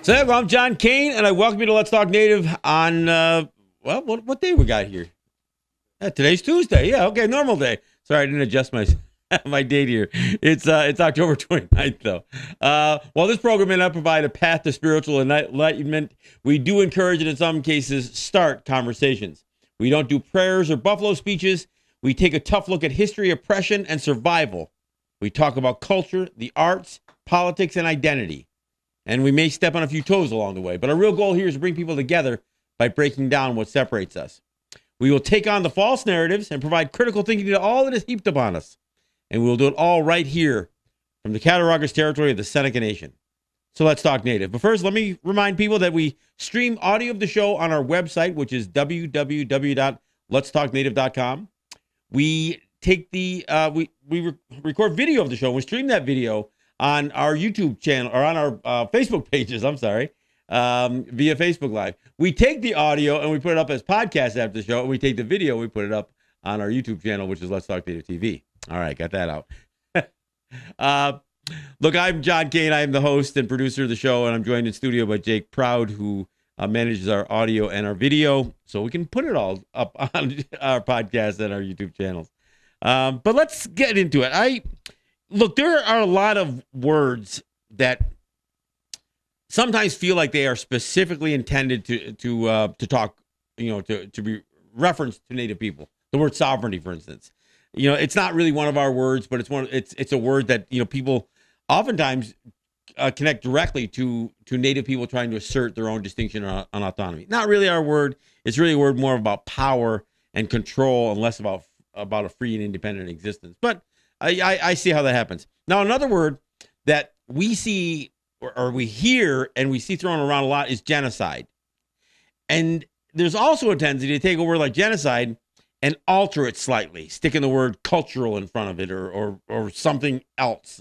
So I'm John Kane, and I welcome you to Let's Talk Native on, what day we got here? Today's Tuesday. Yeah, okay, normal day. Sorry, I didn't adjust my my date here. It's October 29th, though. While this program may not provide a path to spiritual enlightenment, we do encourage and in some cases start conversations. We don't do prayers or buffalo speeches. We take a tough look at history, oppression, and survival. We talk about culture, the arts, politics, and identity. And we may step on a few toes along the way, but our real goal here is to bring people together by breaking down what separates us. We will take on the false narratives and provide critical thinking to all that is heaped upon us. And we will do it all right here from the Cattaraugus territory of the Seneca Nation. So let's talk Native. But first, let me remind people that we stream audio of the show on our website, which is www.letstalknative.com. We take we record video of the show. We stream that video on our YouTube channel, or on our Facebook pages, via Facebook Live. We take the audio and we put it up as podcasts after the show, and we take the video, we put it up on our YouTube channel, which is Let's Talk Native TV. All right, got that out. Look, I'm John Kane. I am the host and producer of the show, and I'm joined in studio by Jake Proud, who manages our audio and our video, so we can put it all up on our podcast and our YouTube channels. But let's get into it. Look, there are a lot of words that sometimes feel like they are specifically intended to talk, to be referenced to Native people. The word sovereignty, for instance, it's not really one of our words, but it's a word that people oftentimes connect directly to Native people trying to assert their own distinction on autonomy. Not really our word. It's really a word more about power and control, and less about a free and independent existence. But I see how that happens. Now, another word that we see or we hear and we see thrown around a lot is genocide. And there's also a tendency to take a word like genocide and alter it slightly, sticking the word cultural in front of it or something else.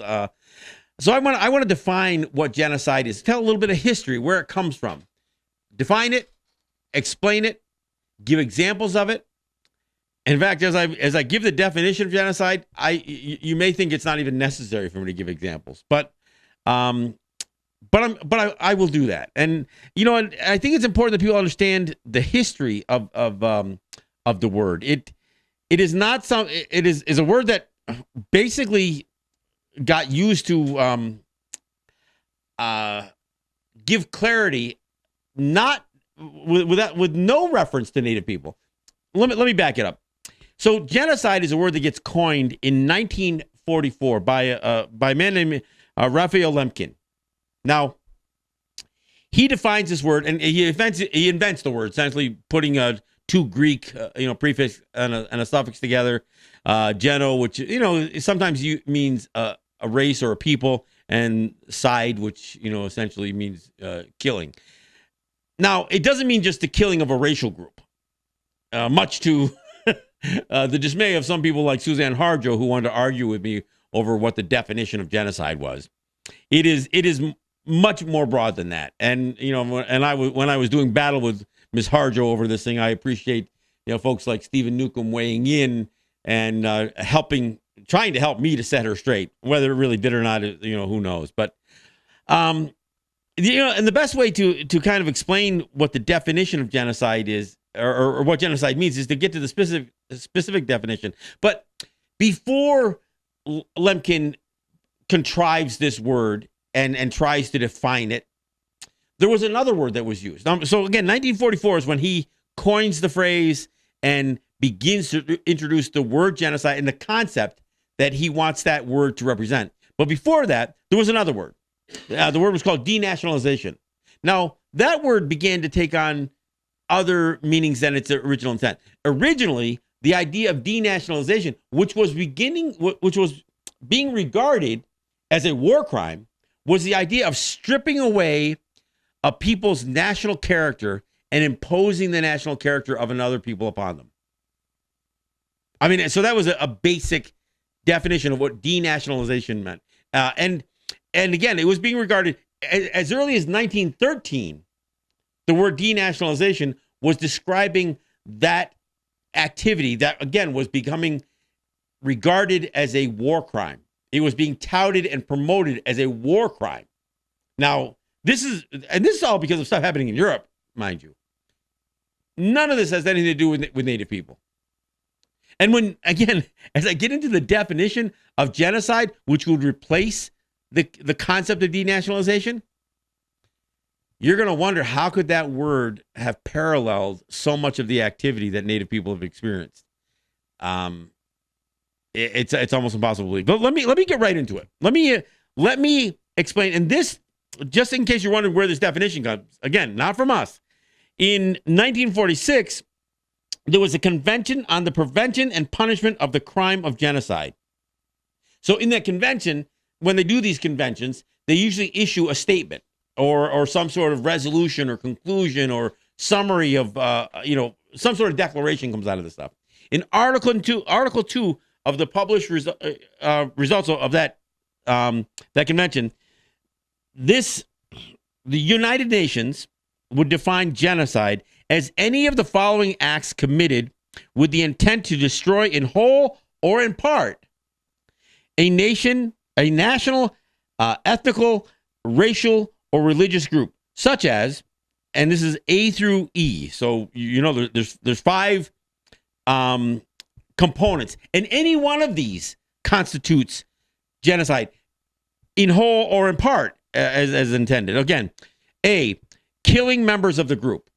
So I want to define what genocide is, tell a little bit of history, where it comes from, define it, explain it, give examples of it. In fact, as I give the definition of genocide, you may think it's not even necessary for me to give examples, but I will do that. And and I think it's important that people understand the history of the word. It is not it is a word that basically got used to give clarity, not with no reference to Native people. Let me back it up. So genocide is a word that gets coined in 1944 by a man named Raphael Lemkin. Now, he defines this word, and he invents the word, essentially putting two Greek prefix and a suffix together, geno, which sometimes means a race or a people, and side, which essentially means killing. Now, it doesn't mean just the killing of a racial group, much to the dismay of some people like Suzanne Harjo, who wanted to argue with me over what the definition of genocide was. It is much more broad than that. And when I was doing battle with Ms. Harjo over this thing, I appreciate folks like Stephen Newcomb weighing in and trying to help me to set her straight. Whether it really did or not, who knows. But and the best way to kind of explain what the definition of genocide is, or what genocide means, is to get to the specific definition. But before Lemkin contrives this word and tries to define it, there was another word that was used. So again, 1944 is when he coins the phrase and begins to introduce the word genocide and the concept that he wants that word to represent. But before that, there was another word. The word was called denationalization. Now, that word began to take on other meanings than its original intent. Originally, the idea of denationalization, which was being regarded as a war crime, was the idea of stripping away a people's national character and imposing the national character of another people upon them. I mean, so that was a basic definition of what denationalization meant. And again, it was being regarded as early as 1913. The word denationalization was describing that activity that, again, was becoming regarded as a war crime. It was being touted and promoted as a war crime. Now, This is all because of stuff happening in Europe, mind you. None of this has anything to do with Native people. And when, again, as I get into the definition of genocide, which would replace the concept of denationalization, you're going to wonder, how could that word have paralleled so much of the activity that Native people have experienced? It's almost impossible to believe. But let me get right into it. Let me explain. And this, just in case you're wondering where this definition comes, again, not from us. In 1946, there was a convention on the prevention and punishment of the crime of genocide. So in that convention, when they do these conventions, they usually issue a statement or some sort of resolution or conclusion or summary of, some sort of declaration comes out of this stuff. In Article 2 of the published results of that convention, the United Nations would define genocide as any of the following acts committed with the intent to destroy in whole or in part a nation, a national, ethnical, racial, or religious group, such as, and this is A through E. So there's 5 components, and any one of these constitutes genocide in whole or in part, as intended. Again, A, killing members of the group.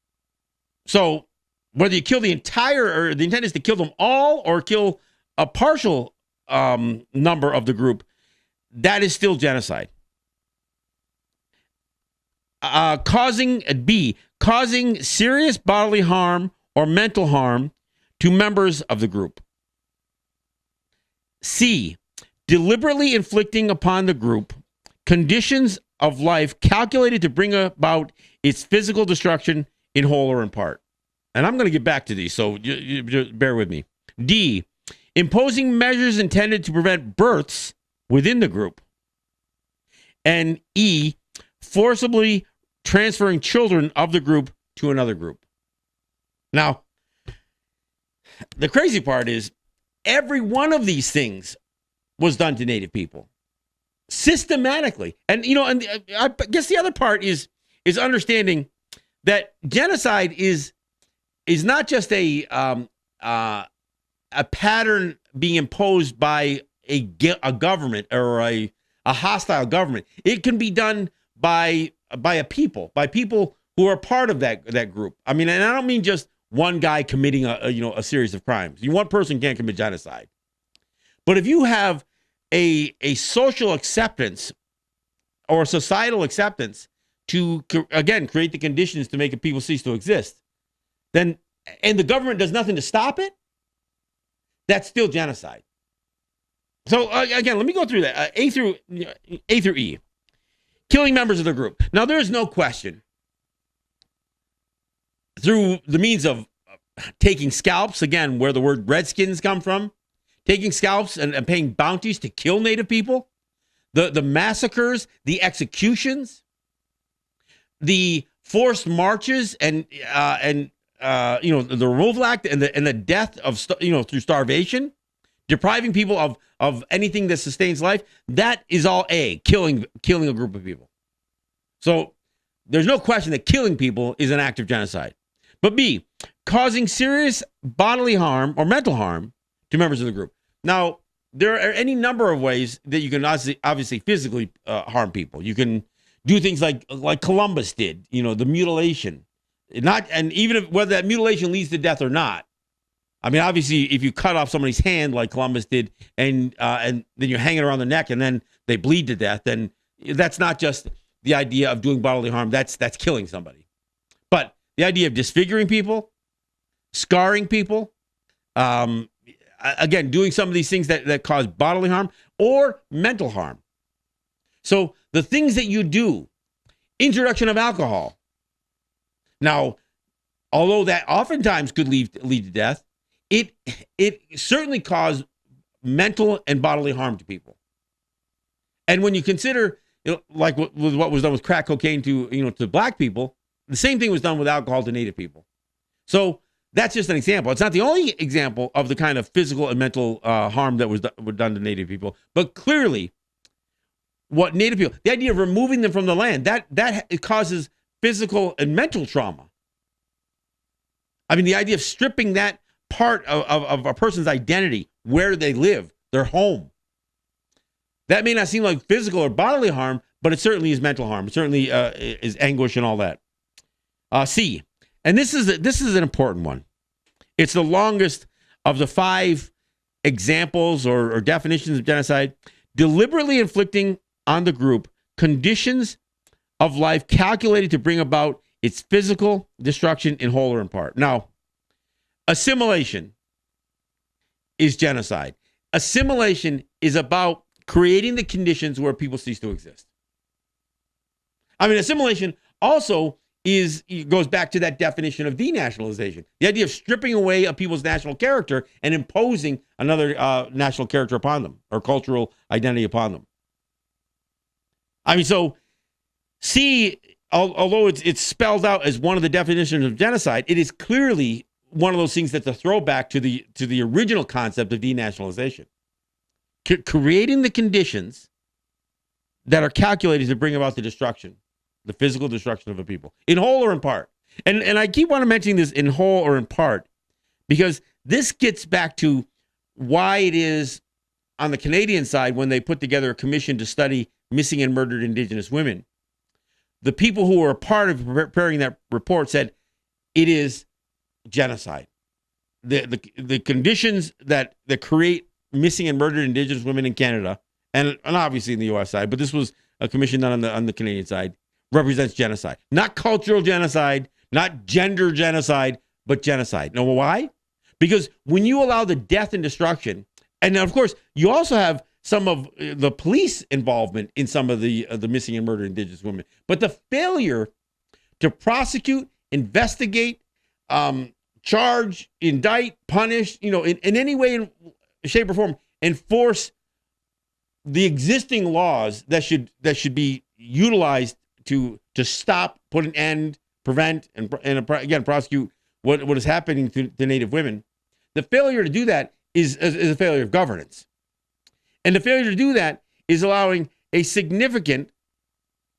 So whether you kill the entire, or the intent is to kill them all or kill a partial number of the group, that is still genocide. Causing serious bodily harm or mental harm to members of the group. C, deliberately inflicting upon the group conditions of life calculated to bring about its physical destruction in whole or in part. And I'm going to get back to these, so you just bear with me. D, imposing measures intended to prevent births within the group. And E, forcibly transferring children of the group to another group. Now, the crazy part is every one of these things was done to Native people systematically. And I guess the other part is understanding that genocide is not just a pattern being imposed by a government or a hostile government. It can be done by people who are part of that group. I mean, and I don't mean just one guy committing a series of crimes. One person can't commit genocide. But if you have a social acceptance or societal acceptance to, again, create the conditions to make a people cease to exist, then, and the government does nothing to stop it, that's still genocide. So again, let me go through that. A through E. Killing members of the group. Now, there is no question, through the means of taking scalps, again, where the word redskins come from, taking scalps and paying bounties to kill Native people, the massacres, the executions, the forced marches, and the Removal Act, and the death of through starvation, depriving people of anything that sustains life. That is all killing a group of people. So there's no question that killing people is an act of genocide. But B, causing serious bodily harm or mental harm to members of the group. Now, there are any number of ways that you can obviously physically harm people. You can do things like Columbus did, the mutilation. And even whether that mutilation leads to death or not. I mean, obviously, if you cut off somebody's hand like Columbus did, and then you hang it around their neck and then they bleed to death, then that's not just the idea of doing bodily harm. That's killing somebody. But the idea of disfiguring people, scarring people, again, doing some of these things that cause bodily harm or mental harm. So the things that you do, introduction of alcohol. Now, although that oftentimes could lead to death, it certainly caused mental and bodily harm to people. And when you consider, like what was done with crack cocaine to black people, the same thing was done with alcohol to Native people. So that's just an example. It's not the only example of the kind of physical and mental harm that was done to Native people, but clearly what Native people, the idea of removing them from the land, that it causes physical and mental trauma. I mean, the idea of stripping that part of a person's identity, where they live, their home. That may not seem like physical or bodily harm, but it certainly is mental harm. It certainly is anguish and all that. C, and this is an important one. It's the longest of the 5 examples or definitions of genocide. Deliberately inflicting on the group conditions of life calculated to bring about its physical destruction in whole or in part. Now, assimilation is genocide. Assimilation is about creating the conditions where people cease to exist. I mean, assimilation also goes back to that definition of denationalization. The idea of stripping away a people's national character and imposing another national character upon them or cultural identity upon them. I mean, so C, although it's spelled out as one of the definitions of genocide, it is clearly one of those things that's a throwback to the original concept of denationalization. Creating the conditions that are calculated to bring about the destruction, the physical destruction of a people, in whole or in part. And I keep on mentioning this in whole or in part because this gets back to why it is on the Canadian side, when they put together a commission to study missing and murdered Indigenous women, the people who were a part of preparing that report said it is genocide. The conditions that create missing and murdered Indigenous women in Canada, and obviously in the U.S. side, but this was a commission done on the Canadian side, represents genocide. Not cultural genocide, not gender genocide, but genocide. Now, why? Because when you allow the death and destruction, and of course, you also have some of the police involvement in some of the missing and murdered Indigenous women, but the failure to prosecute, investigate, charge, indict, punish, in any way, shape, or form, enforce the existing laws that should be utilized to stop, put an end, prevent, and again prosecute what is happening to Native women. The failure to do that is a failure of governance, and the failure to do that is allowing a significant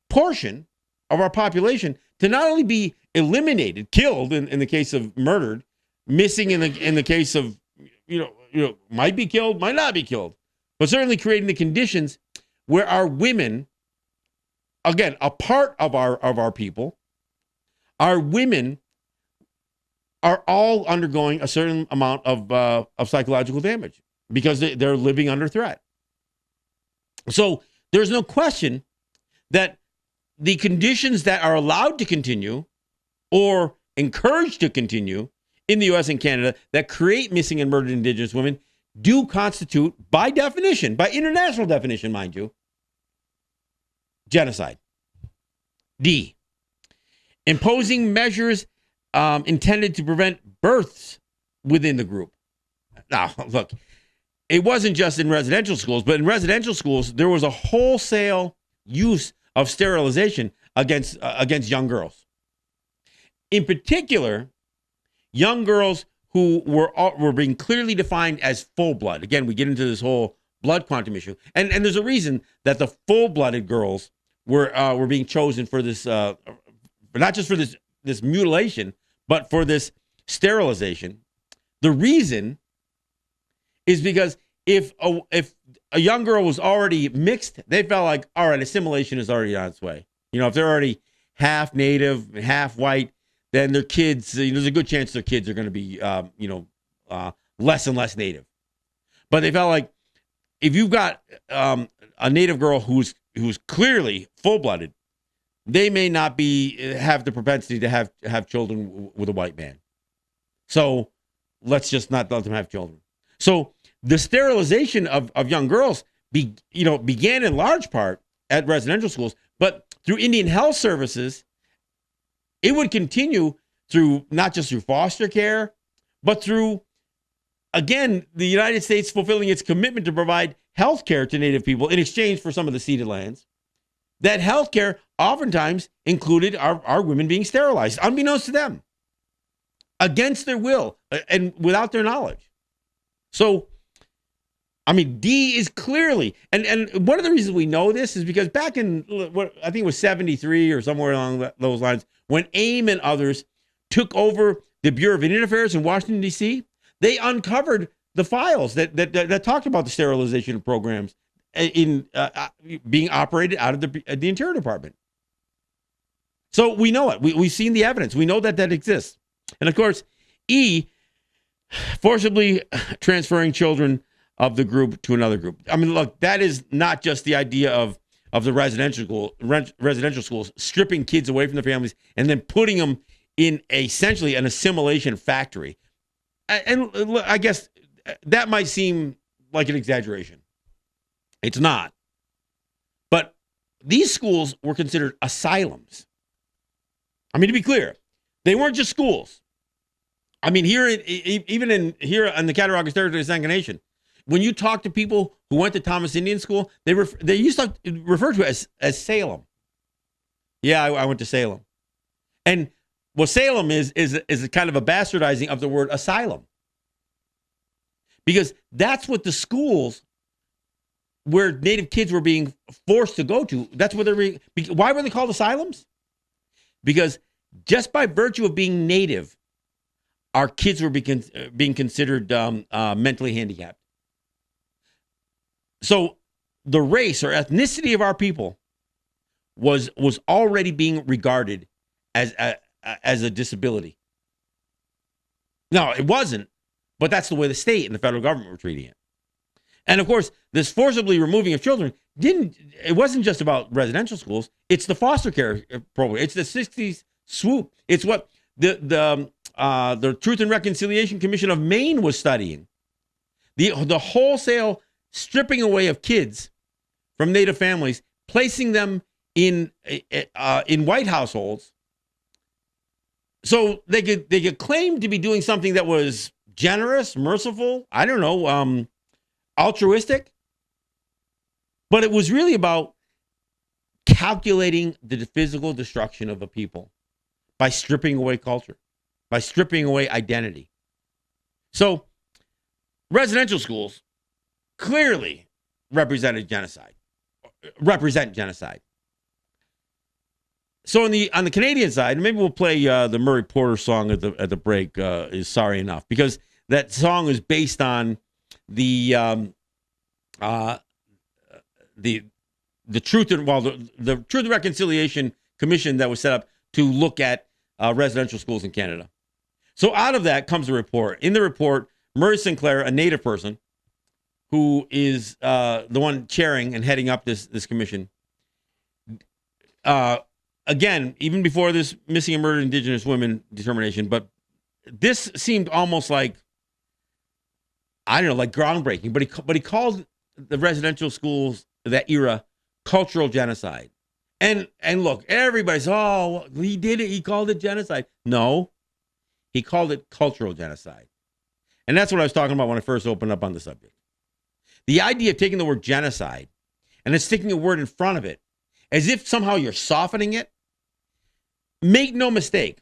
portion of our population to not only be eliminated, killed in the case of murdered, missing in the case of might be killed, might not be killed, but certainly creating the conditions where our women, again, a part of our people, our women are all undergoing a certain amount of psychological damage because they're living under threat. So there's no question that the conditions that are allowed to continue or encouraged to continue in the U.S. and Canada that create missing and murdered Indigenous women do constitute, by definition, by international definition, mind you, genocide. D, imposing measures intended to prevent births within the group. Now, look, it wasn't just in residential schools, but in residential schools, there was a wholesale use of sterilization against young girls. In particular, young girls who were being clearly defined as full blood. Again, we get into this whole blood quantum issue, and there's a reason that the full-blooded girls were being chosen for this, but not just for this mutilation, but for this sterilization. The reason is because if a young girl was already mixed, they felt like, all right, assimilation is already on its way. If they're already half native, half white, then their kids, there's a good chance their kids are going to be, less and less native. But they felt like if you've got a native girl who's clearly full-blooded, they may not have the propensity to have children with a white man. So let's just not let them have children. So the sterilization of young girls began in large part at residential schools, but through Indian Health Services, it would continue through not just through foster care, but through, again, the United States fulfilling its commitment to provide health care to Native people in exchange for some of the ceded lands. That health care oftentimes included our women being sterilized, unbeknownst to them, against their will and without their knowledge. So I mean, D is clearly, and one of the reasons we know this is because back in what I think it was 73 or somewhere along those lines, when AIM and others took over the Bureau of Indian Affairs in Washington, D.C., they uncovered the files that talked about the sterilization programs in being operated out of the Interior Department. So we know it. We've seen the evidence. We know that exists. And of course, E, forcibly transferring children of the group to another group. I mean, look, that is not just the idea of the residential schools stripping kids away from their families and then putting them in essentially an assimilation factory. And I guess that might seem like an exaggeration. It's not. But these schools were considered asylums. I mean, to be clear, they weren't just schools. I mean, here in the Cattaraugus territory of Seneca Nation, when you talk to people who went to Thomas Indian School, they used to refer to it as Salem. Yeah, I went to Salem. And what Salem is a kind of a bastardizing of the word asylum. Because that's what the schools where Native kids were being forced to go to, that's what why were they called asylums? Because just by virtue of being Native, our kids were being considered mentally handicapped. So the race or ethnicity of our people was already being regarded as a disability. No, it wasn't, but that's the way the state and the federal government were treating it. And of course, this forcibly removing of children it wasn't just about residential schools. It's the foster care program. It's the 60s swoop. It's what the Truth and Reconciliation Commission of Maine was studying. The wholesale stripping away of kids from Native families, placing them in white households, so they could claim to be doing something that was generous, merciful, I don't know, altruistic, but it was really about calculating the physical destruction of a people by stripping away culture, by stripping away identity. So residential schools clearly represent genocide. So on the Canadian side, maybe we'll play the Murray Porter song at the break. Is Sorry Enough, because that song is based on the Truth and Reconciliation Commission that was set up to look at residential schools in Canada. So out of that comes a report. In the report, Murray Sinclair, a Native person, who is the one chairing and heading up this commission. Again, even before this missing and murdered Indigenous women determination, but this seemed almost like, I don't know, like groundbreaking. But he called the residential schools of that era cultural genocide. And look, everybody's, oh, he did it. He called it genocide. No, he called it cultural genocide. And that's what I was talking about when I first opened up on the subject. The idea of taking the word genocide and then sticking a word in front of it as if somehow you're softening it. Make no mistake.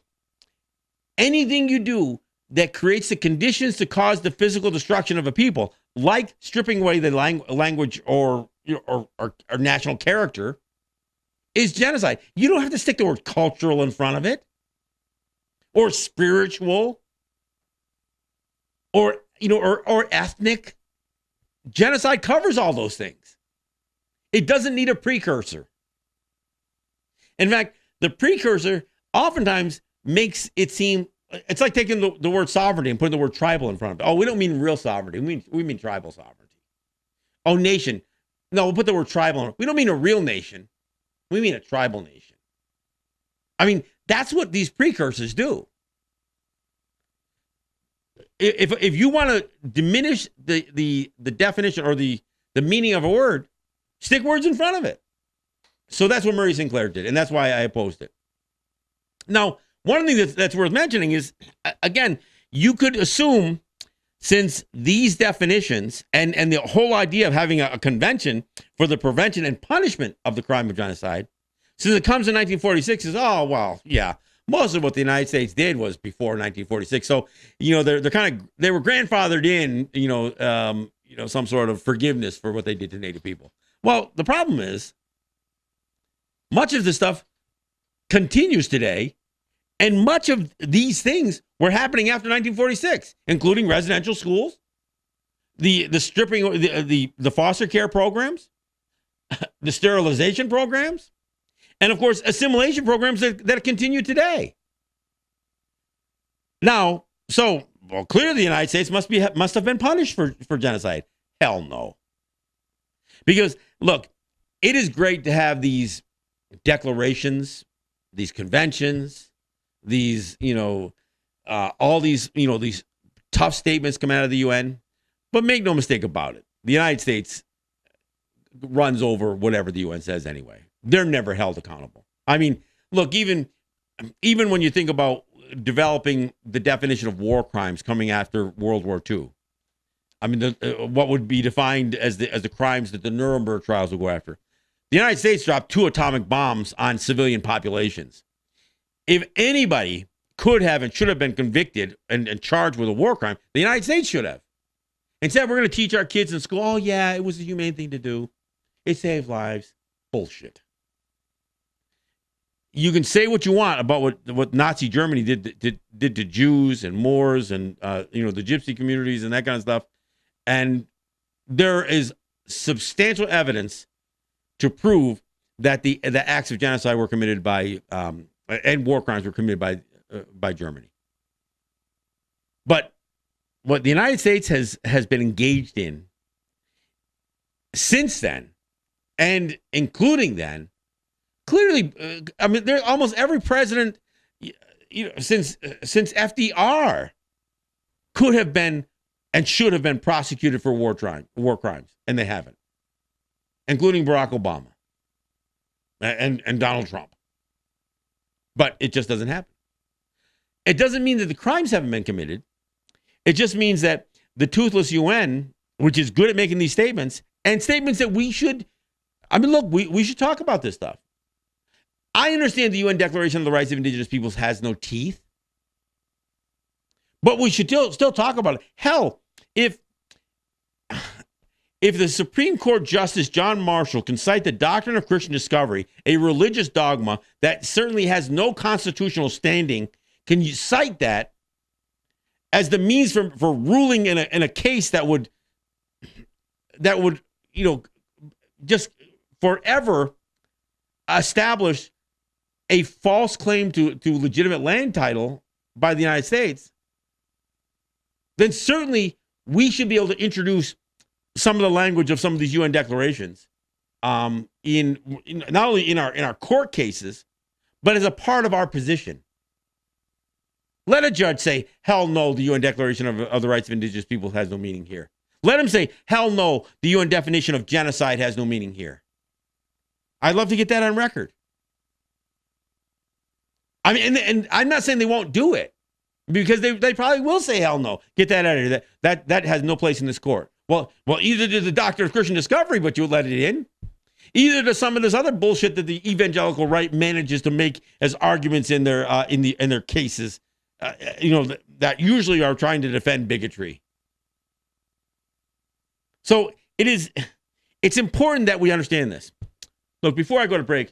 Anything you do that creates the conditions to cause the physical destruction of a people, like stripping away the language or national character, is genocide. You don't have to stick the word cultural in front of it, or spiritual, or ethnic. Genocide covers all those things. It doesn't need a precursor. In fact, the precursor oftentimes makes it seem, it's like taking the word sovereignty and putting the word tribal in front of it. Oh, we don't mean real sovereignty. We mean tribal sovereignty. Oh, nation. No, we'll put the word tribal in. We don't mean a real nation. We mean a tribal nation. I mean, that's what these precursors do. If you want to diminish the definition or the meaning of a word, stick words in front of it. So that's what Murray Sinclair did, and that's why I opposed it. Now, one of the things that's worth mentioning is, again, you could assume, since these definitions and the whole idea of having a convention for the prevention and punishment of the crime of genocide, since it comes in 1946, is, oh, well, yeah, most of what the United States did was before 1946. So, they were grandfathered in, some sort of forgiveness for what they did to Native people. Well, the problem is much of this stuff continues today, and much of these things were happening after 1946, including residential schools, the stripping, the foster care programs, the sterilization programs, and of course assimilation programs that continue today. Now, clearly the United States must have been punished for genocide. Hell no. Because look, it is great to have these declarations, these conventions, these all these these tough statements come out of the UN, but make no mistake about it, the United States runs over whatever the UN says anyway. They're never held accountable. I mean, look, even when you think about developing the definition of war crimes coming after World War II, I mean, what would be defined as the crimes that the Nuremberg trials will go after. The United States dropped 2 atomic bombs on civilian populations. If anybody could have and should have been convicted and charged with a war crime, the United States should have. Instead, we're going to teach our kids in school, oh, yeah, it was a humane thing to do. It saved lives. Bullshit. You can say what you want about what Nazi Germany did to Jews and Moors and the gypsy communities and that kind of stuff. And there is substantial evidence to prove that the acts of genocide were committed by and war crimes were committed by Germany. But what the United States has been engaged in since then, and including then, clearly, I mean, there almost every president, since FDR could have been and should have been prosecuted for war crimes, and they haven't, including Barack Obama and Donald Trump. But it just doesn't happen. It doesn't mean that the crimes haven't been committed. It just means that the toothless UN, which is good at making these statements, and statements that we should, we should talk about this stuff. I understand the UN Declaration of the Rights of Indigenous Peoples has no teeth, but we should still talk about it. Hell, if the Supreme Court Justice John Marshall can cite the doctrine of Christian discovery, a religious dogma that certainly has no constitutional standing, can you cite that as the means for ruling in a case that would just forever establish a false claim to legitimate land title by the United States, then certainly we should be able to introduce some of the language of some of these UN declarations in not only in our court cases, but as a part of our position. Let a judge say, hell no, the UN Declaration of the Rights of Indigenous Peoples has no meaning here. Let him say, hell no, the UN definition of genocide has no meaning here. I'd love to get that on record. I mean, and I'm not saying they won't do it, because they probably will say hell no. Get that out of here. That has no place in this court. Well, either to the doctrine of Christian discovery, but you'll let it in, either to some of this other bullshit that the evangelical right manages to make as arguments in their cases, that usually are trying to defend bigotry. So it's important that we understand this. Look, before I go to break,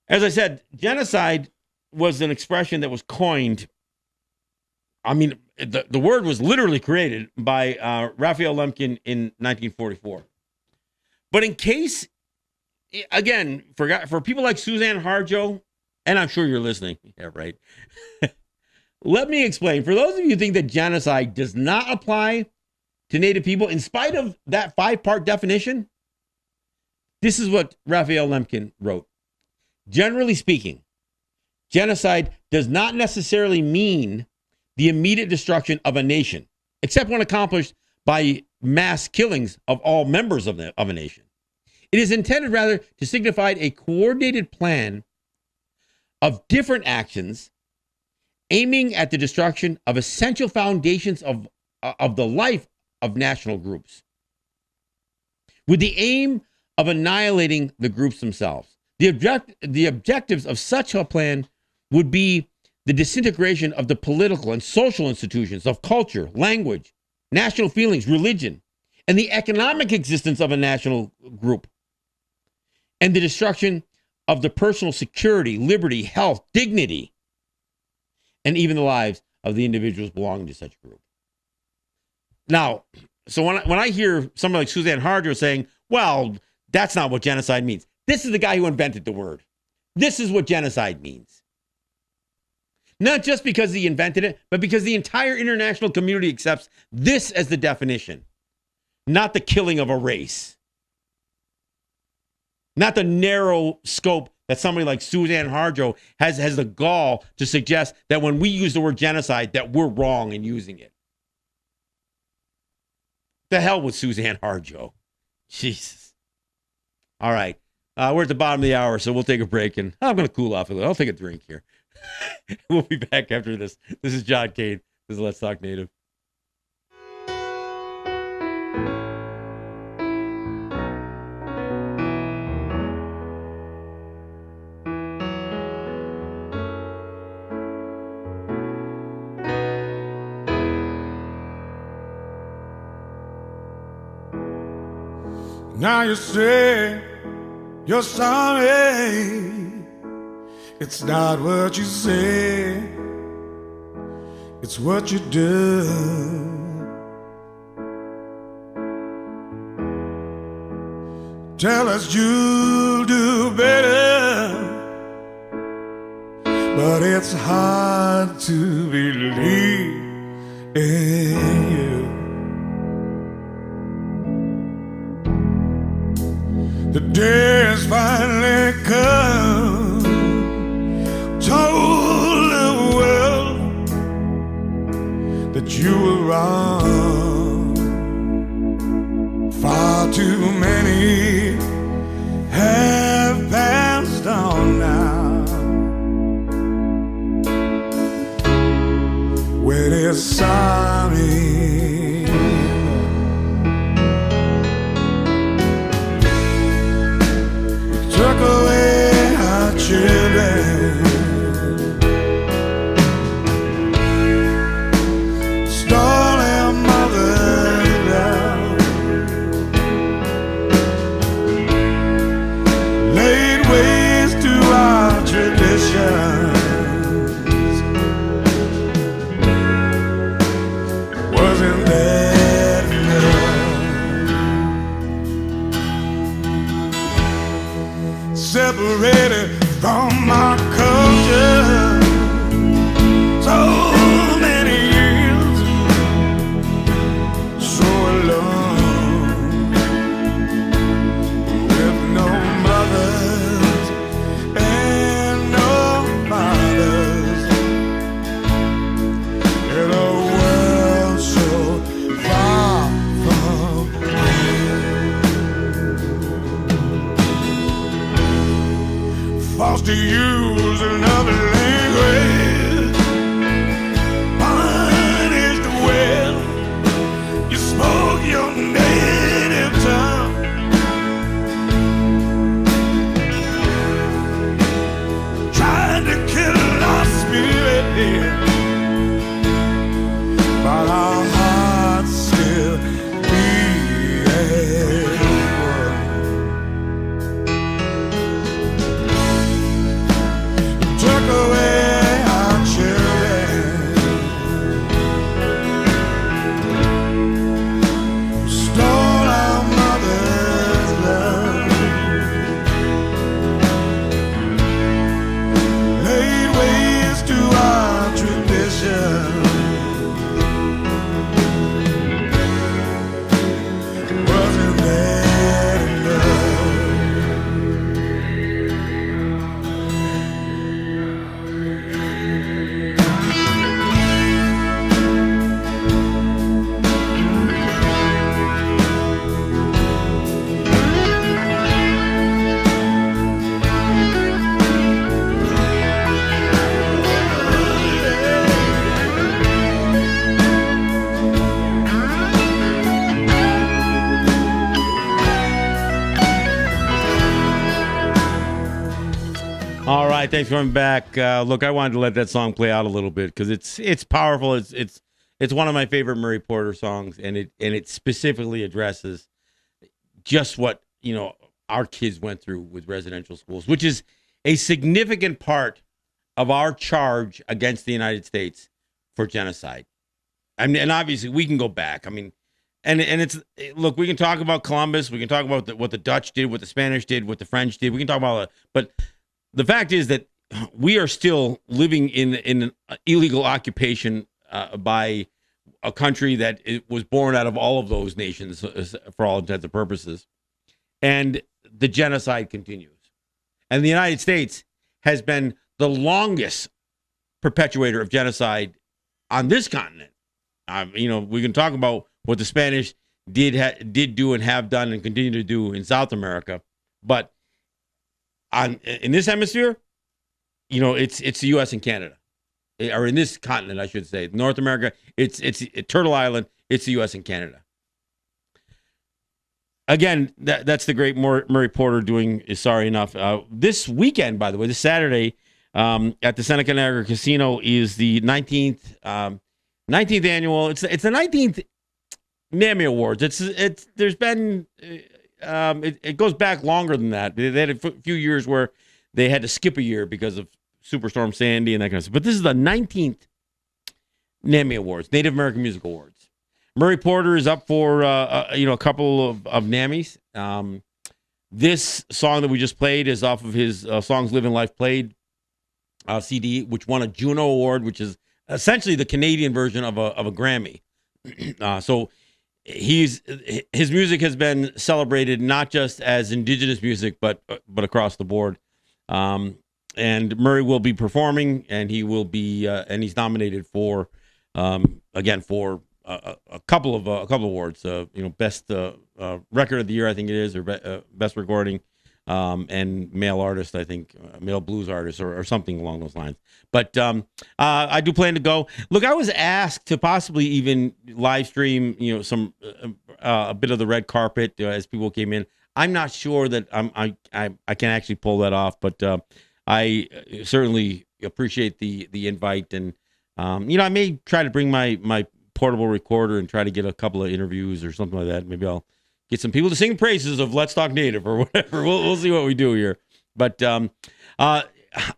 as I said, genocide was an expression that was coined. I mean, the word was literally created by Raphael Lemkin in 1944. But in case, again, for people like Suzanne Harjo, and I'm sure you're listening, yeah, right? Let me explain. For those of you who think that genocide does not apply to Native people, in spite of that 5-part definition, this is what Raphael Lemkin wrote. Generally speaking, genocide does not necessarily mean the immediate destruction of a nation, except when accomplished by mass killings of all members of a nation. It is intended rather to signify a coordinated plan of different actions aiming at the destruction of essential foundations of the life of national groups, with the aim of annihilating the groups themselves. The objectives of such a plan would be the disintegration of the political and social institutions of culture, language, national feelings, religion, and the economic existence of a national group, and the destruction of the personal security, liberty, health, dignity, and even the lives of the individuals belonging to such a group. Now, so when I hear someone like Suzanne Harjo saying, well, that's not what genocide means. This is the guy who invented the word. This is what genocide means. Not just because he invented it, but because the entire international community accepts this as the definition, not the killing of a race. Not the narrow scope that somebody like Suzanne Harjo has the gall to suggest that when we use the word genocide, that we're wrong in using it. The hell with Suzanne Harjo. Jesus. All right. We're at the bottom of the hour, so we'll take a break, and I'm going to cool off a little. I'll take a drink here. We'll be back after this. This is John Kane. This is Let's Talk Native. Now you say you're sorry. It's not what you say, it's what you do. Tell us you'll do better, but it's hard to believe in you. The day has finally come, told the world that you were wrong. Far too many have passed on now. When it's sorry, took away our children, stole our mothers down, laid waste to our traditions. Wasn't that enough? Separated from our culture so many years, so alone, with no mothers and no fathers, in a world so far from forced to use another language, punished well. You spoke your native tongue, trying to kill our spirit here, but our hearts still beat as one. Took away our children, stole our mother's love, laid waste to our tradition. Wasn't that enough? All right, thanks for coming back. Look, I wanted to let that song play out a little bit because it's powerful. It's It's one of my favorite Murray Porter songs, and it specifically addresses just what our kids went through with residential schools, which is a significant part of our charge against the United States for genocide. I mean, and obviously we can go back. I mean, and it's, look, we can talk about Columbus, we can talk about what the Dutch did, what the Spanish did, what the French did. We can talk about it, but the fact is that we are still living in an illegal occupation by a country that was born out of all of those nations for all intents and purposes. And the genocide continues. And the United States has been the longest perpetuator of genocide on this continent. We can talk about what the Spanish did do and have done and continue to do in South America, but in this hemisphere, it's the U.S. and Canada, or in this continent, I should say, North America. It's Turtle Island. It's the U.S. and Canada. Again, that's the great Murray Porter doing Is Sorry Enough. This weekend, by the way, this Saturday, at the Seneca Niagara Casino is the 19th annual. It's the 19th NAMI Awards. There's been it goes back longer than that. They had a few years where they had to skip a year because of Superstorm Sandy and that kind of stuff. But this is the 19th NAMI Awards, Native American Music Awards. Murray Porter is up for a couple of NAMIs. This song that we just played is off of his Songs Living Life Played CD, which won a Juno Award, which is essentially the Canadian version of a Grammy. So his music has been celebrated not just as Indigenous music, but across the board. And Murray will be performing, and he will be and he's nominated for for a couple of awards. Best record of the year, I think it is, or best recording, and male artist, I think, male blues artist, or something along those lines. But I do plan to go. Look, I was asked to possibly even live stream, some a bit of the red carpet as people came in. I'm not sure that I can actually pull that off, but I certainly appreciate the invite, and I may try to bring my portable recorder and try to get a couple of interviews or something like that. Maybe I'll get some people to sing praises of Let's Talk Native or whatever. We'll see what we do here. But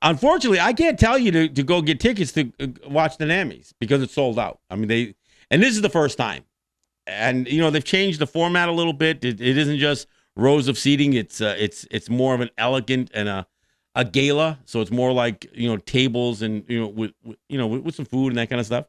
unfortunately, I can't tell you to go get tickets to watch the NAMIs because it's sold out. I mean, and this is the first time. And, they've changed the format a little bit. It isn't just rows of seating. It's more of an elegant and a gala. So it's more like, tables and, with some food and that kind of stuff.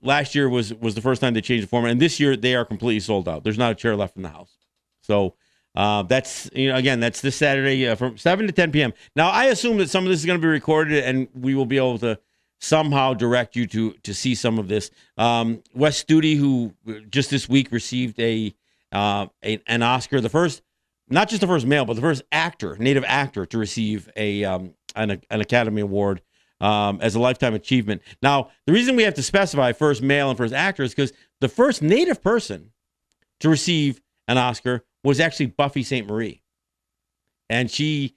Last year was the first time they changed the format, and this year they are completely sold out. There's not a chair left in the house. So that's that's this Saturday from 7 to 10 p.m. Now I assume that some of this is going to be recorded, and we will be able to somehow direct you to see some of this. Wes Studi, who just this week received an Oscar, not just the first male, but the first native actor to receive an Academy Award. As a lifetime achievement. Now, the reason we have to specify first male and first actor is because the first Native person to receive an Oscar was actually Buffy St. Marie, and she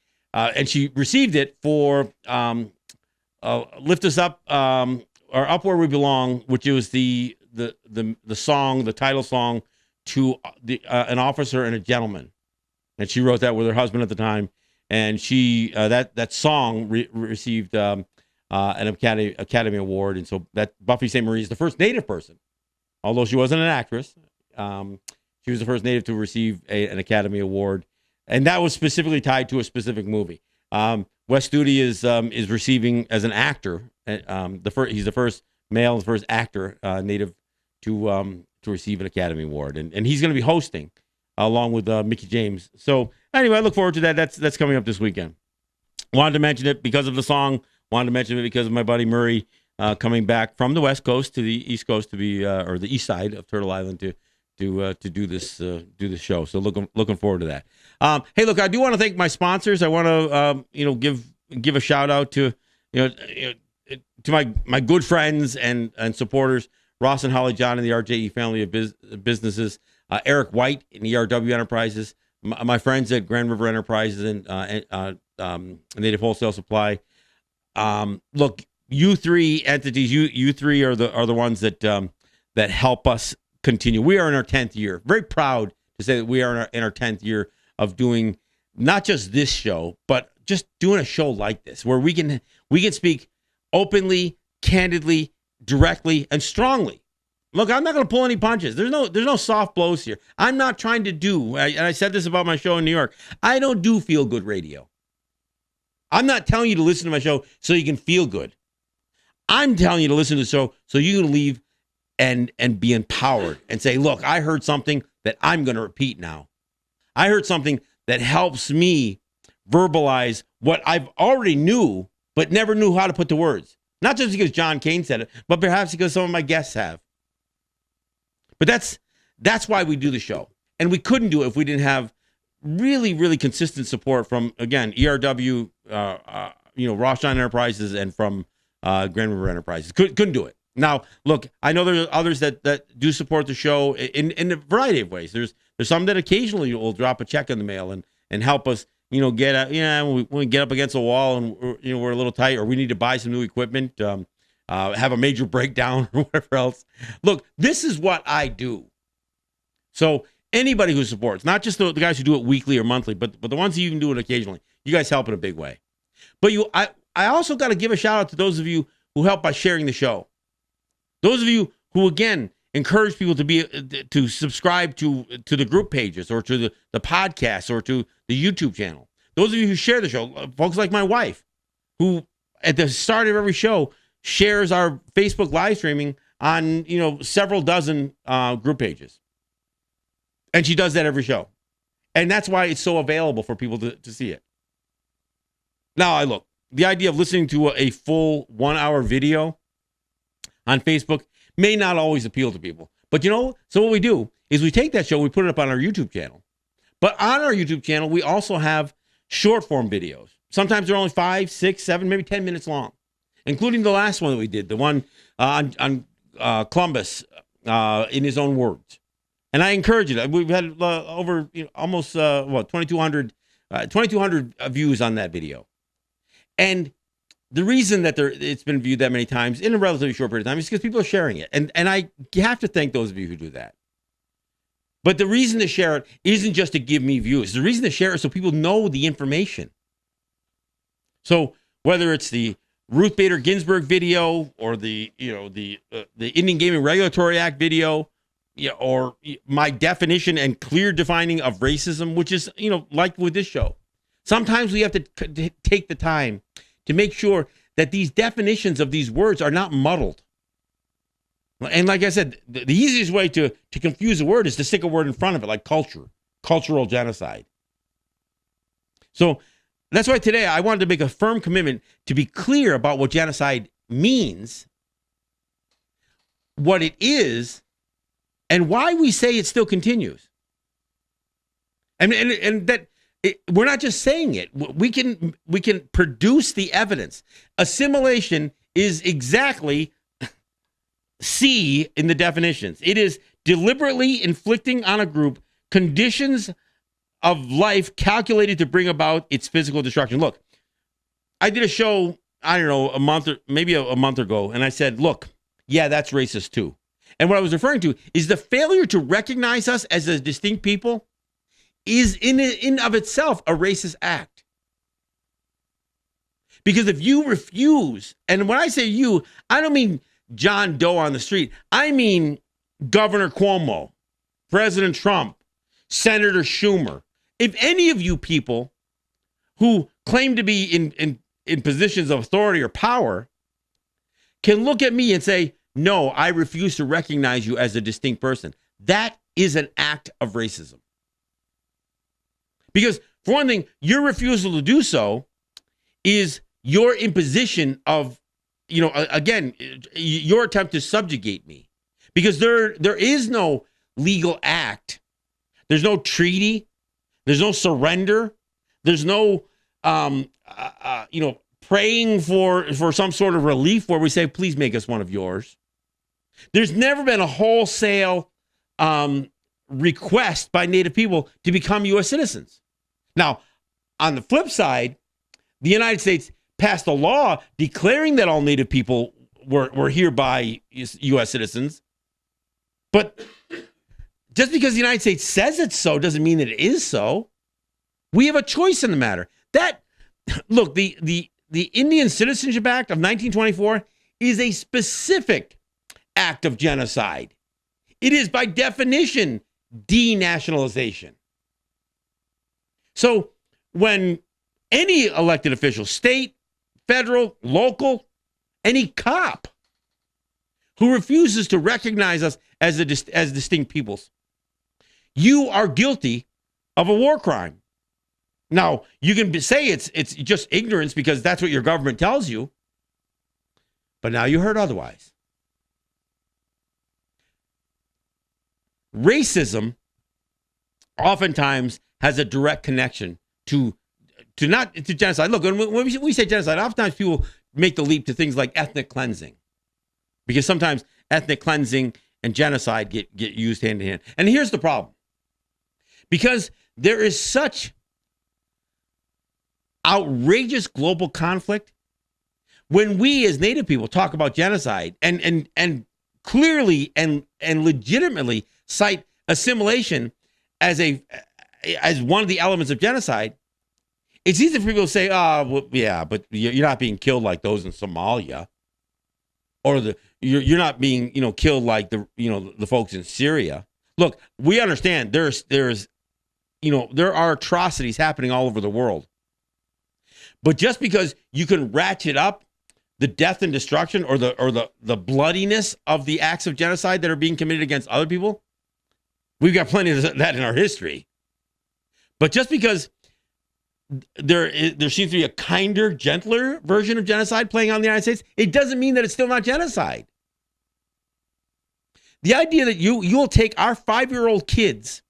received it for "Lift Us Up" or "Up Where We Belong," which was the song, the title song to an officer and a gentleman, and she wrote that with her husband at the time, and she that song received. An Academy Award, and so that Buffy St. Marie is the first Native person, although she wasn't an actress. She was the first Native to receive an Academy Award, and that was specifically tied to a specific movie. Wes Studi is receiving as an actor. He's the first male, the first actor Native to receive an Academy Award, and he's going to be hosting along with Mickey James. So anyway, I look forward to that. That's coming up this weekend. Wanted to mention it because of the song. Wanted to mention it because of my buddy Murray coming back from the West Coast to the East Coast to be, or the East Side of Turtle Island to do this show. So looking forward to that. Hey, look, I do want to thank my sponsors. I want to give a shout out to my good friends and supporters, Ross and Holly John and the RJE family of businesses, Eric White in ERW Enterprises, my friends at Grand River Enterprises and Native Wholesale Supply. Look, you three entities, you three are the ones that that help us continue. We are in our 10th year. Very proud to say that we are in our 10th year of doing not just this show, but just doing a show like this where we can speak openly, candidly, directly, and strongly. Look, I'm not going to pull any punches. There's no soft blows here. I'm not trying to do, and I said this about my show in New York, I don't do feel-good radio. I'm not telling you to listen to my show so you can feel good. I'm telling you to listen to the show so you can leave and be empowered and say, look, I heard something that I'm going to repeat now. I heard something that helps me verbalize what I've already knew, but never knew how to put to words. Not just because John Kane said it, but perhaps because some of my guests have. But that's why we do the show. And we couldn't do it if we didn't have really, really consistent support from, again, ERW, Rothschild Enterprises, and from Grand River Enterprises. Couldn't do it. Now, look, I know there are others that do support the show in a variety of ways. There's some that occasionally will drop a check in the mail and help us, get when we get up against a wall and we're a little tight, or we need to buy some new equipment, have a major breakdown or whatever else. Look, this is what I do. So anybody who supports, not just the guys who do it weekly or monthly, but the ones who even do it occasionally, you guys help in a big way. But I also got to give a shout out to those of you who help by sharing the show. Those of you who, again, encourage people to subscribe to the group pages or to the podcast or to the YouTube channel. Those of you who share the show, folks like my wife, who at the start of every show shares our Facebook live streaming on several dozen group pages. And she does that every show. And that's why it's so available for people to see it. Now, the idea of listening to a full 1 hour video on Facebook may not always appeal to people. But so what we do is we take that show, we put it up on our YouTube channel. But on our YouTube channel, we also have short form videos. Sometimes they're only 5, 6, 7, maybe 10 minutes long, including the last one that we did, the one on Columbus in his own words. And I encourage it. We've had over almost 2,200 views on that video. And the reason that it's been viewed that many times in a relatively short period of time is because people are sharing it. And I have to thank those of you who do that. But the reason to share it isn't just to give me views. The reason to share it is so people know the information. So whether it's the Ruth Bader Ginsburg video or the Indian Gaming Regulatory Act video, or my definition and clear defining of racism, which is, like with this show. Sometimes we have to take the time to make sure that these definitions of these words are not muddled. And like I said, the easiest way to confuse a word is to stick a word in front of it, like cultural genocide. So that's why today I wanted to make a firm commitment to be clear about what genocide means, what it is, and why we say it still continues. And that we're not just saying it. We can produce the evidence. Assimilation is exactly C in the definitions. It is deliberately inflicting on a group conditions of life calculated to bring about its physical destruction. Look, I did a show, I don't know, a month ago, and I said, look, yeah, that's racist too. And what I was referring to is the failure to recognize us as a distinct people is in of itself a racist act. Because if you refuse, and when I say you, I don't mean John Doe on the street. I mean Governor Cuomo, President Trump, Senator Schumer. If any of you people who claim to be in positions of authority or power can look at me and say, no, I refuse to recognize you as a distinct person, that is an act of racism. Because, for one thing, your refusal to do so is your imposition of, again, your attempt to subjugate me. Because there is no legal act. There's no treaty. There's no surrender. There's no, praying for some sort of relief where we say, please make us one of yours. There's never been a wholesale request by Native people to become U.S. citizens. Now, on the flip side, the United States passed a law declaring that all Native people were hereby U.S. citizens. But just because the United States says it's so doesn't mean that it is so. We have a choice in the matter. Look, the Indian Citizenship Act of 1924 is a specific act of genocide. It is, by definition, denationalization. So when any elected official, state, federal, local, any cop who refuses to recognize us as distinct peoples, you are guilty of a war crime. Now, you can say it's just ignorance because that's what your government tells you, but now you heard otherwise. Racism oftentimes has a direct connection to genocide. Look, when we say genocide, oftentimes people make the leap to things like ethnic cleansing, because sometimes ethnic cleansing and genocide get used hand in hand. And here's the problem. Because there is such outrageous global conflict, when we as Native people talk about genocide and clearly and legitimately cite assimilation as one of the elements of genocide, it's easy for people to say, well, yeah, but you're not being killed like those in Somalia, or you're not being killed like the folks in Syria. Look, we understand there are atrocities happening all over the world. But just because you can ratchet up the death and destruction or the bloodiness of the acts of genocide that are being committed against other people, we've got plenty of that in our history. But just because there seems to be a kinder, gentler version of genocide playing out in the United States, it doesn't mean that it's still not genocide. The idea that you'll take our 5-year-old kids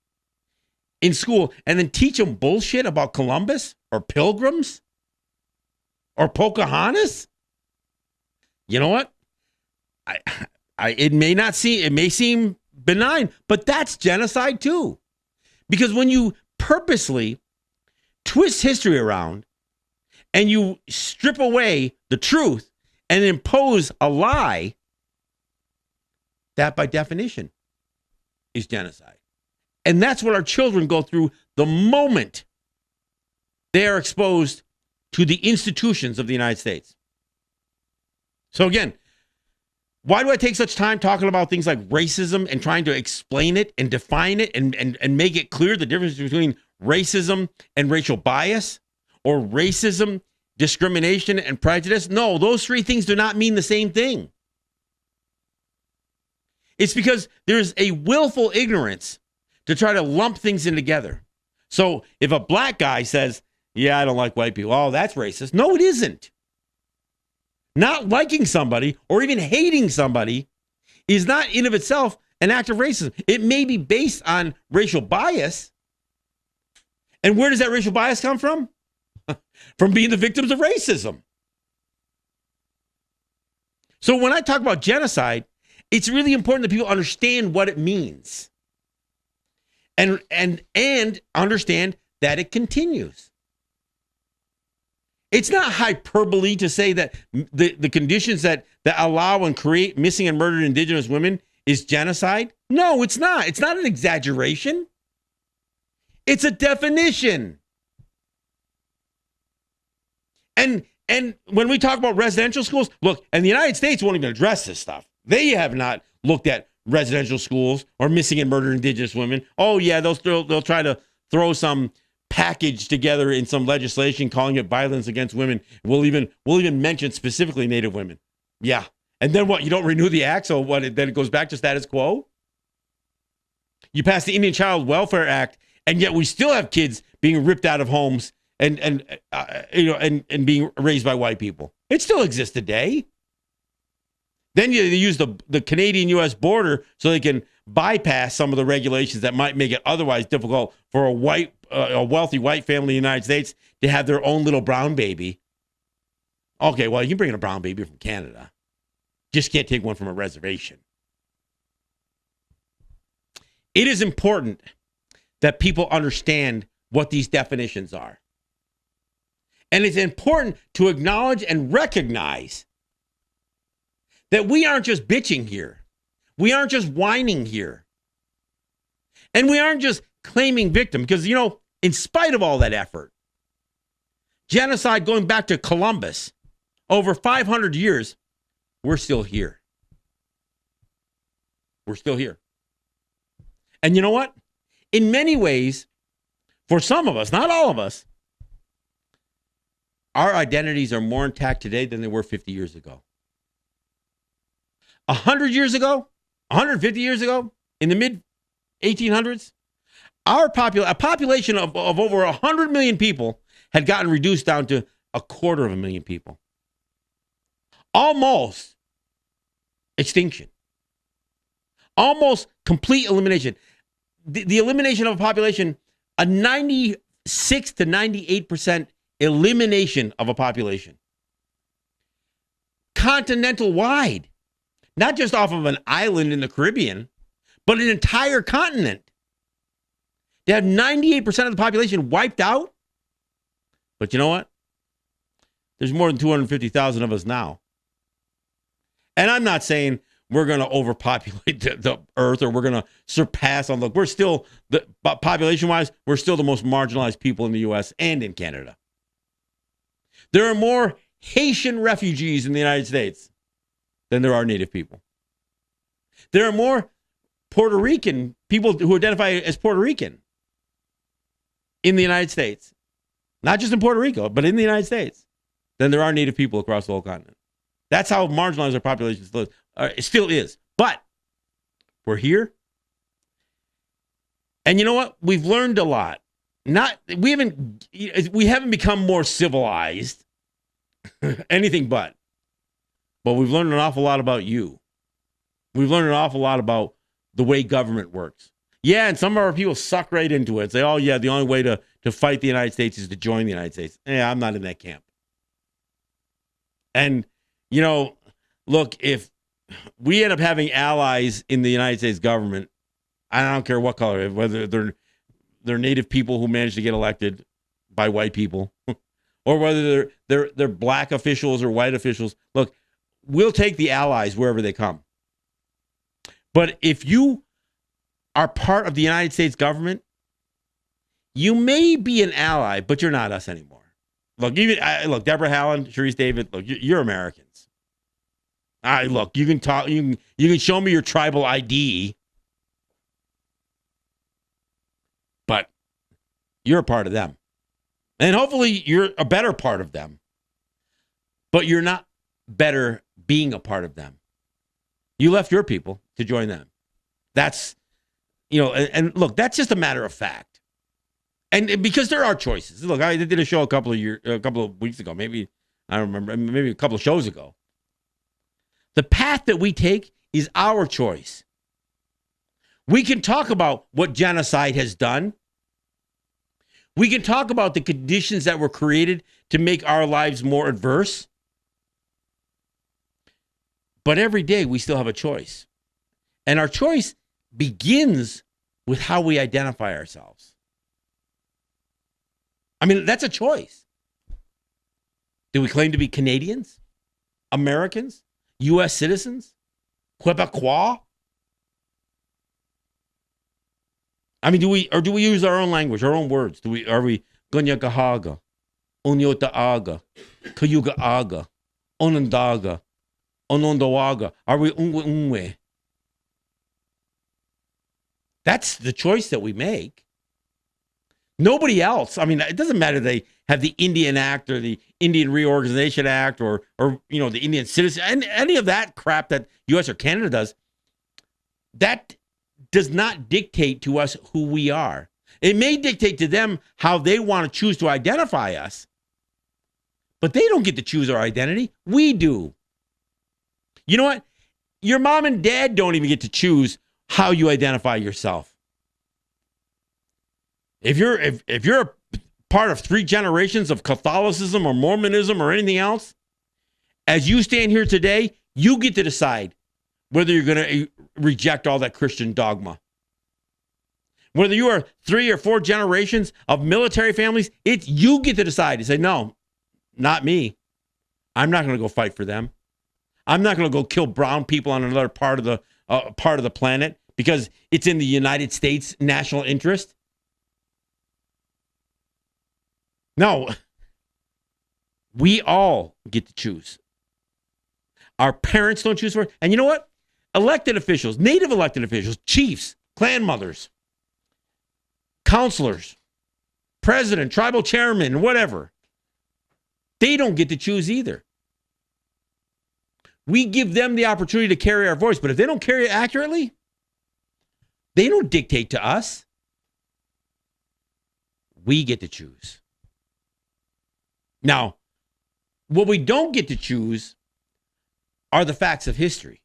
in school and then teach them bullshit about Columbus or Pilgrims or Pocahontas, you know what? It may seem benign, but that's genocide too. Because when you purposely twist history around and you strip away the truth and impose a lie, that by definition is genocide. And that's what our children go through the moment they are exposed to the institutions of the United States. So again, why do I take such time talking about things like racism and trying to explain it and define it and make it clear the difference between racism and racial bias, or racism, discrimination, and prejudice? No, those three things do not mean the same thing. It's because there's a willful ignorance to try to lump things in together. So if a black guy says, yeah, I don't like white people, oh, that's racist. No, it isn't. Not liking somebody or even hating somebody is not in of itself an act of racism. It may be based on racial bias. And where does that racial bias come from? From being the victims of racism. So when I talk about genocide, it's really important that people understand what it means. And understand that it continues. It's not hyperbole to say that the conditions that allow and create missing and murdered Indigenous women is genocide. No, it's not. It's not an exaggeration. It's a definition. And when we talk about residential schools, look, and the United States won't even address this stuff. They have not looked at residential schools or missing and murdered Indigenous women. Oh yeah, they'll try to throw some package together in some legislation calling it violence against women. We'll even mention specifically Native women. Yeah. And then what? You don't renew the act, so what? Then it goes back to status quo? You pass the Indian Child Welfare Act, and yet we still have kids being ripped out of homes and being raised by white people. It still exists today. Then you use the Canadian-U.S. border so they can bypass some of the regulations that might make it otherwise difficult for a wealthy white family in the United States to have their own little brown baby. Okay, well, you can bring in a brown baby from Canada. Just can't take one from a reservation. It is important that people understand what these definitions are. And it's important to acknowledge and recognize that we aren't just bitching here. We aren't just whining here. And we aren't just claiming victim because, in spite of all that effort, genocide going back to Columbus, over 500 years, we're still here. We're still here. And you know what? In many ways, for some of us, not all of us, our identities are more intact today than they were 50 years ago. 100 years ago, 150 years ago, in the mid-1800s, a population of over 100 million people had gotten reduced down to 250,000 people. Almost extinction. Almost complete elimination. The elimination of a population, a 96 to 98% elimination of a population. Continental wide. Not just off of an island in the Caribbean, but an entire continent. They have 98% of the population wiped out. But you know what? There's more than 250,000 of us now. And I'm not saying we're going to overpopulate the earth or we're going to surpass on we're still, population-wise, we're still the most marginalized people in the U.S. and in Canada. There are more Haitian refugees in the United States than there are Native people. There are more Puerto Rican people who identify as Puerto Rican in the United States. Not just in Puerto Rico, but in the United States than there are Native people across the whole continent. That's how marginalized our population still is. It still is. But we're here. And you know what? We've learned a lot. We haven't become more civilized. Anything but. But we've learned an awful lot about you. We've learned an awful lot about the way government works. Yeah, and some of our people suck right into it. Say, oh, yeah, the only way to fight the United States is to join the United States. Yeah, I'm not in that camp. And, look, if we end up having allies in the United States government, I don't care what color, whether they're Native people who managed to get elected by white people, or whether they're black officials or white officials. Look, we'll take the allies wherever they come. But if you are part of the United States government, you may be an ally, but you're not us anymore. Look, Deborah Haaland, Sharice David, look, you're Americans. Look, you can talk, you can show me your tribal ID, but you're a part of them. And hopefully you're a better part of them. But you're not better being a part of them. You left your people to join them. That's, and look, that's just a matter of fact. And because there are choices. Look, I did a show a couple of weeks ago, maybe, I don't remember, maybe a couple of shows ago. The path that we take is our choice. We can talk about what genocide has done. We can talk about the conditions that were created to make our lives more adverse. But every day we still have a choice. And our choice begins with how we identify ourselves. I mean, that's a choice. Do we claim to be Canadians? Americans? U.S. citizens? Quebecois? I mean, do we use our own language, our own words? Are we Ganyagahaga, Onyota Aga, Kayuga Aga, Onondaga, Onondawaga? Are we Unwe? That's the choice that we make. Nobody else. I mean, it doesn't matter if they have the Indian Act or the Indian Reorganization Act or the Indian Citizen, and any of that crap that U.S. or Canada does. That does not dictate to us who we are. It may dictate to them how they want to choose to identify us, but they don't get to choose our identity. We do. You know what? Your mom and dad don't even get to choose how you identify yourself. If you're a part of 3 generations of Catholicism or Mormonism or anything else, as you stand here today, you get to decide whether you're going to reject all that Christian dogma. Whether you are 3 or 4 generations of military families, you get to decide to say, no, Not me. I'm not going to go fight for them. I'm not going to go kill brown people on another part of the planet because it's in the United States national interest. No. We all get to choose. Our parents don't choose for it. And you know what? Elected officials, native elected officials, chiefs, clan mothers, counselors, president, tribal chairman, whatever. They don't get to choose either. We give them the opportunity to carry our voice, but if they don't carry it accurately, they don't dictate to us. We get to choose. Now, what we don't get to choose are the facts of history.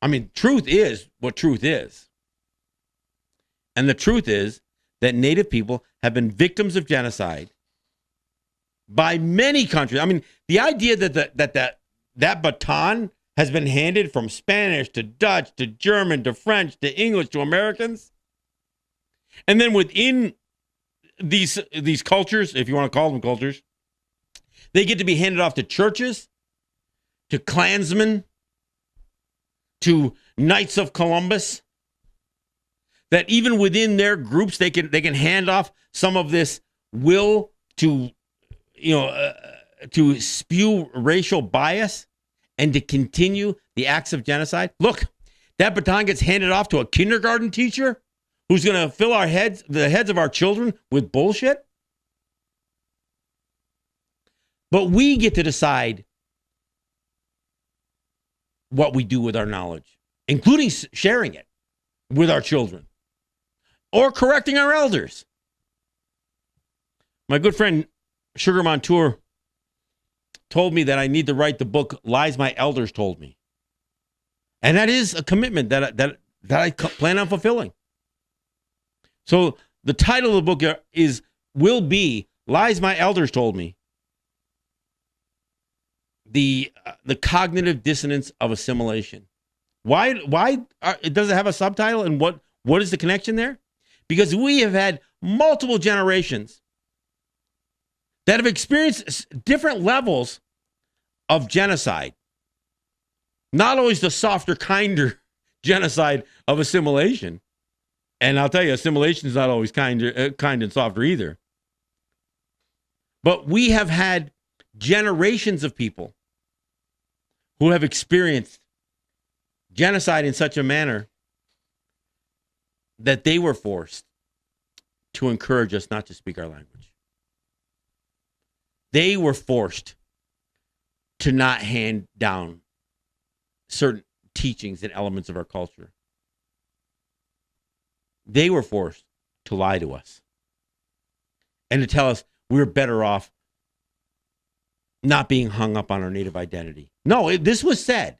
I mean, truth is what truth is. And the truth is that Native people have been victims of genocide by many countries. I mean, the idea that baton has been handed from Spanish to Dutch to German to French to English to Americans, and then within these cultures, if you want to call them cultures, they get to be handed off to churches, to Klansmen, to Knights of Columbus. That even within their groups, they can hand off some of this will to to spew racial bias and to continue the acts of genocide. Look, that baton gets handed off to a kindergarten teacher who's going to fill the heads of our children with bullshit. But we get to decide what we do with our knowledge, including sharing it with our children or correcting our elders. My good friend Sugar Montour told me that I need to write the book Lies My Elders Told Me. And that is a commitment that I plan on fulfilling. So the title of the book will be Lies My Elders Told Me. The cognitive dissonance of assimilation. Why does it have a subtitle, and what is the connection there? Because we have had multiple generations that have experienced different levels of genocide. Not always the softer, kinder genocide of assimilation. And I'll tell you, assimilation is not always kind and softer either. But we have had generations of people who have experienced genocide in such a manner that they were forced to encourage us not to speak our language. They were forced to not hand down certain teachings and elements of our culture. They were forced to lie to us and to tell us we're better off not being hung up on our native identity. No, this was said.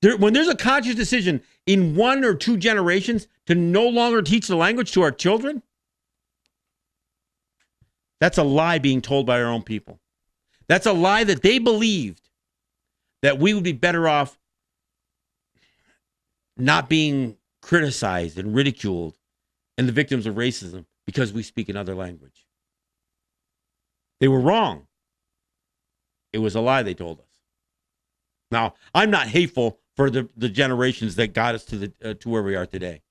When there's a conscious decision in 1 or 2 generations to no longer teach the language to our children, that's a lie being told by our own people. That's a lie that they believed that we would be better off not being criticized and ridiculed and the victims of racism because we speak another language. They were wrong. It was a lie they told us. Now, I'm not hateful for the generations that got us to where we are today.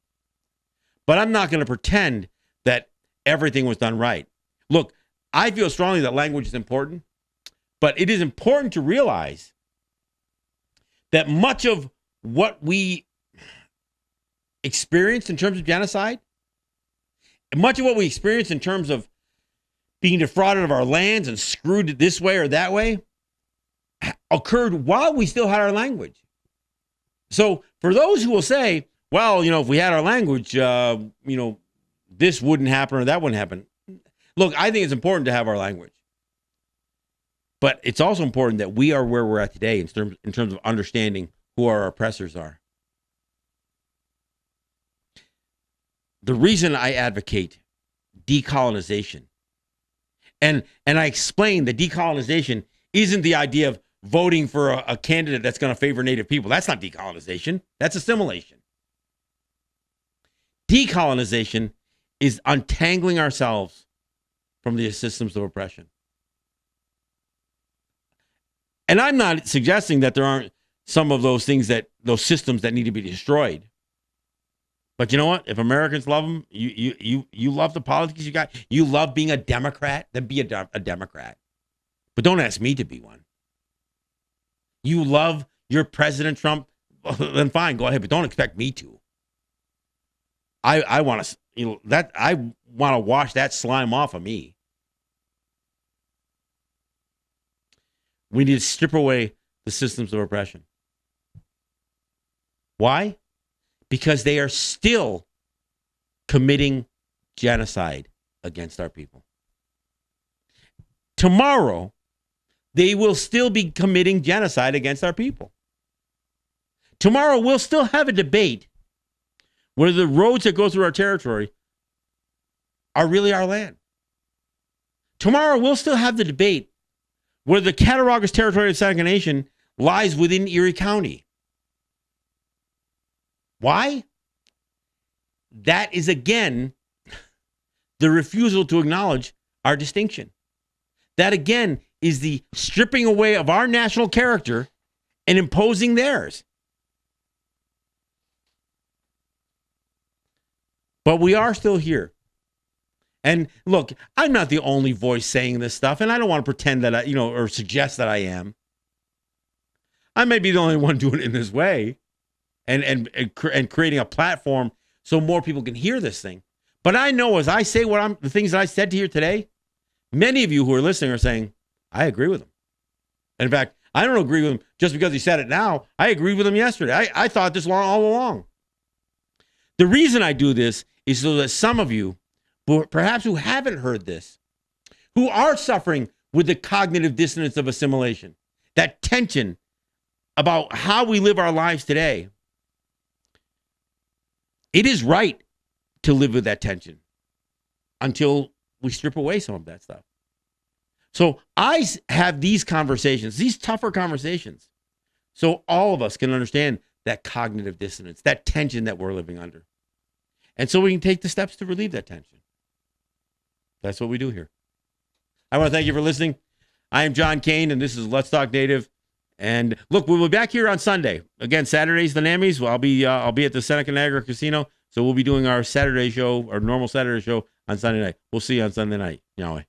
But I'm not going to pretend that everything was done right. Look, I feel strongly that language is important, but it is important to realize that much of what we experienced in terms of genocide, much of what we experienced in terms of being defrauded of our lands and screwed this way or that way, occurred while we still had our language. So for those who will say, well, if we had our language, this wouldn't happen or that wouldn't happen. Look, I think it's important to have our language. But it's also important that we are where we're at today in terms of understanding who our oppressors are. The reason I advocate decolonization, and I explain that decolonization isn't the idea of voting for a candidate that's going to favor Native people. That's not decolonization. That's assimilation. Decolonization is untangling ourselves from the systems of oppression. And I'm not suggesting that there aren't some of those things those systems that need to be destroyed. But you know what? If Americans love them, you love the politics you got. You love being a Democrat, then be a Democrat. But don't ask me to be one. You love your President Trump, then fine, go ahead. But don't expect me to. I want to, I want to wash that slime off of me. We need to strip away the systems of oppression. Why? Because they are still committing genocide against our people. Tomorrow, they will still be committing genocide against our people. Tomorrow, we'll still have a debate whether the roads that go through our territory are really our land. Tomorrow, we'll still have the debate where the Cattaraugus territory of Seneca Nation lies within Erie County. Why? That is, again, the refusal to acknowledge our distinction. That, again, is the stripping away of our national character and imposing theirs. But we are still here. And look, I'm not the only voice saying this stuff, and I don't want to pretend that or suggest that I am. I may be the only one doing it in this way and creating a platform so more people can hear this thing. But I know as I say the things that I said to here today, many of you who are listening are saying, I agree with him. And in fact, I don't agree with him just because he said it now. I agreed with him yesterday. I thought this all along. The reason I do this is so that some of you, perhaps who haven't heard this, who are suffering with the cognitive dissonance of assimilation, that tension about how we live our lives today, it is right to live with that tension until we strip away some of that stuff. So I have these conversations, these tougher conversations, so all of us can understand that cognitive dissonance, that tension that we're living under. And so we can take the steps to relieve that tension. That's what we do here. I want to thank you for listening. I am John Kane, and this is Let's Talk Native. And look, we'll be back here on Sunday. Again, Saturday's the Nammies. Well, I'll be at the Seneca Niagara Casino, so we'll be doing our Saturday show, our normal Saturday show on Sunday night. We'll see you on Sunday night. Yahweh.